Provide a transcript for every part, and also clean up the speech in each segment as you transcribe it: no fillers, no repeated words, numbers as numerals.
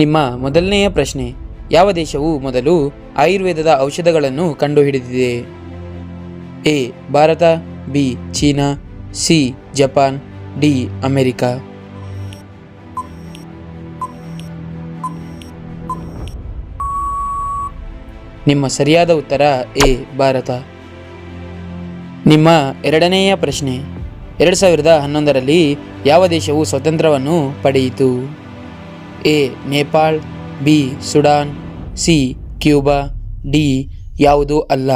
ನಿಮ್ಮ ಮೊದಲನೆಯ ಪ್ರಶ್ನೆ, ಯಾವ ದೇಶವು ಮೊದಲು ಆಯುರ್ವೇದದ ಔಷಧಗಳನ್ನು ಕಂಡುಹಿಡಿದಿದೆ? A Bharat, B China, C Japan, D America. ನಿಮ್ಮ ಸರಿಯಾದ ಉತ್ತರ ಎ ಭಾರತ. ನಿಮ್ಮ ಎರಡನೆಯ ಪ್ರಶ್ನೆ, 2011ರಲ್ಲಿ ಯಾವ ದೇಶವು ಸ್ವಾತಂತ್ರ್ಯವನ್ನು ಪಡೆಯಿತು? A Nepal, B Sudan, C Cuba, D ಯಾವುದೂ ಅಲ್ಲ.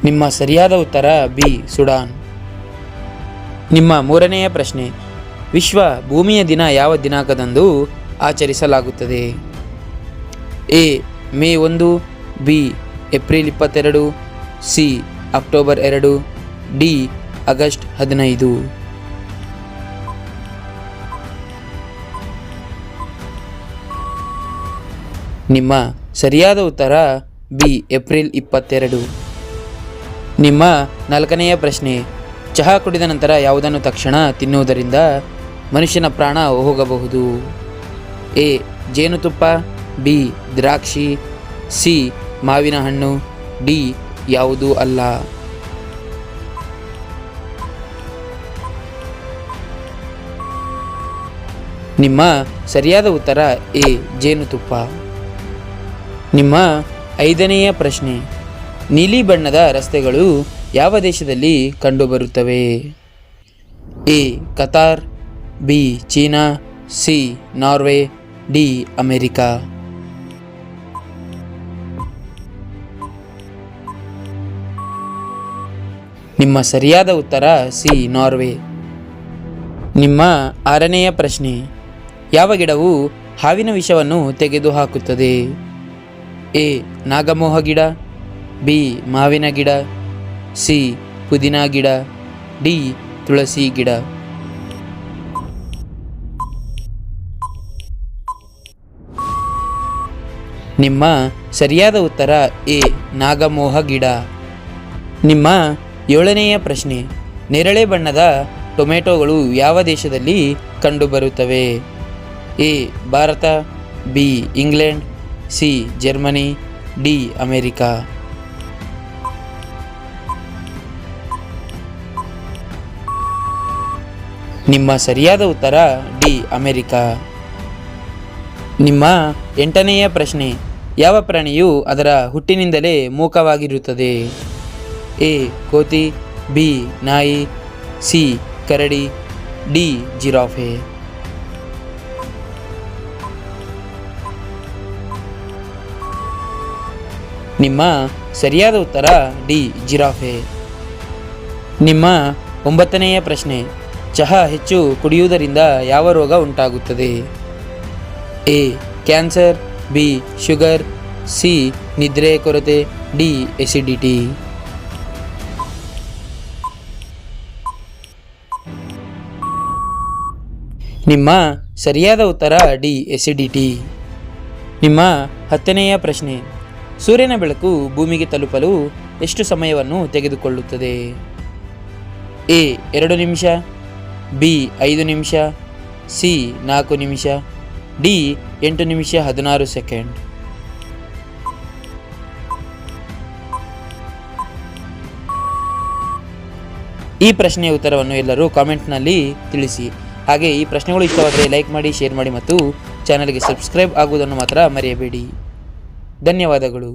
ನಿಮ್ಮ ಸರಿಯಾದ ಉತ್ತರ ಬಿ ಸುಡಾನ್. ನಿಮ್ಮ ಮೂರನೆಯ ಪ್ರಶ್ನೆ, ವಿಶ್ವ ಭೂಮಿಯ ದಿನ ಯಾವ ದಿನಾಂಕದಂದು ಆಚರಿಸಲಾಗುತ್ತದೆ? A May 1, B April 22, C October 2, D August 15. ನಿಮ್ಮ ಸರಿಯಾದ ಉತ್ತರ ಬಿ ಏಪ್ರಿಲ್ 22. ನಿಮ್ಮ ನಾಲ್ಕನೆಯ ಪ್ರಶ್ನೆ, ಚಹಾ ಕುಡಿದ ನಂತರ ಯಾವುದನ್ನು ತಕ್ಷಣ ತಿನ್ನುವುದರಿಂದ ಮನುಷ್ಯನ ಪ್ರಾಣ ಹೋಗಬಹುದು? ಎ ಜೇನುತುಪ್ಪ, ಬಿ ದ್ರಾಕ್ಷಿ, ಸಿ ಮಾವಿನ ಹಣ್ಣು, ಡಿ ಯಾವುದೂ ಅಲ್ಲ. ನಿಮ್ಮ ಸರಿಯಾದ ಉತ್ತರ ಎ ಜೇನುತುಪ್ಪ. ನಿಮ್ಮ ಐದನೆಯ ಪ್ರಶ್ನೆ, ನೀಲಿ ಬಣ್ಣದ ರಸ್ತೆಗಳು ಯಾವ ದೇಶದಲ್ಲಿ ಕಂಡುಬರುತ್ತವೆ? A Qatar, B China, C Norway, D America. ನಿಮ್ಮ ಸರಿಯಾದ ಉತ್ತರ ಸಿ ನಾರ್ವೆ. ನಿಮ್ಮ ಆರನೆಯ ಪ್ರಶ್ನೆ, ಯಾವ ಗಿಡವು ಹಾವಿನ ವಿಷವನ್ನು ತೆಗೆದುಹಾಕುತ್ತದೆ? ಎ ನಾಗಮೋಹ ಗಿಡ, ಬಿ ಮಾವಿನ ಗಿಡ, ಸಿ ಪುದೀನ ಗಿಡ, ಡಿ ತುಳಸಿ ಗಿಡ. ನಿಮ್ಮ ಸರಿಯಾದ ಉತ್ತರ ಎ ನಾಗಮೋಹ ಗಿಡ. ನಿಮ್ಮ ಏಳನೆಯ ಪ್ರಶ್ನೆ, ನೇರಳೆ ಬಣ್ಣದ ಟೊಮೆಟೊಗಳು ಯಾವ ದೇಶದಲ್ಲಿ ಕಂಡುಬರುತ್ತವೆ? A Bharat, B England, C Germany, D America. ನಿಮ್ಮ ಸರಿಯಾದ ಉತ್ತರ ಡಿ ಅಮೆರಿಕ. ನಿಮ್ಮ ಎಂಟನೆಯ ಪ್ರಶ್ನೆ, ಯಾವ ಪ್ರಾಣಿಯು ಅದರ ಹುಟ್ಟಿನಿಂದಲೇ ಮೂಕವಾಗಿರುತ್ತದೆ? ಎ ಕೋತಿ, ಬಿ ನಾಯಿ, ಸಿ ಕರಡಿ, ಡಿ ಜಿರಾಫೆ. ನಿಮ್ಮ ಸರಿಯಾದ ಉತ್ತರ ಡಿ ಜಿರಾಫೆ. ನಿಮ್ಮ ಒಂಬತ್ತನೆಯ ಪ್ರಶ್ನೆ, ಚಹಾ ಹೆಚ್ಚು ಕುಡಿಯುವುದರಿಂದ ಯಾವ ರೋಗ ಉಂಟಾಗುತ್ತದೆ? A cancer, B sugar, C ನಿದ್ರೆ ಕೊರತೆ, ಡಿ ಎಸಿಡಿಟಿ. ನಿಮ್ಮ ಸರಿಯಾದ ಉತ್ತರ ಡಿ ಎಸಿಡಿಟಿ. ನಿಮ್ಮ 10ನೆಯ ಪ್ರಶ್ನೆ, ಸೂರ್ಯನ ಬೆಳಕು ಭೂಮಿಗೆ ತಲುಪಲು ಎಷ್ಟು ಸಮಯವನ್ನು ತೆಗೆದುಕೊಳ್ಳುತ್ತದೆ? ಎ 2 ನಿಮಿಷ, ಬಿ 5 ನಿಮಿಷ, ಸಿ 4 ನಿಮಿಷ, ಡಿ 8 ನಿಮಿಷ 16 ಸೆಕೆಂಡ್. ಈ ಪ್ರಶ್ನೆಯ ಉತ್ತರವನ್ನು ಎಲ್ಲರೂ ಕಾಮೆಂಟ್ನಲ್ಲಿ ತಿಳಿಸಿ. ಹಾಗೆ ಈ ಪ್ರಶ್ನೆಗಳು ಇಷ್ಟವಾದರೆ ಲೈಕ್ ಮಾಡಿ, ಶೇರ್ ಮಾಡಿ ಮತ್ತು ಚಾನಲ್ಗೆ ಸಬ್ಸ್ಕ್ರೈಬ್ ಆಗುವುದನ್ನು ಮಾತ್ರ ಮರೆಯಬೇಡಿ. ಧನ್ಯವಾದಗಳು.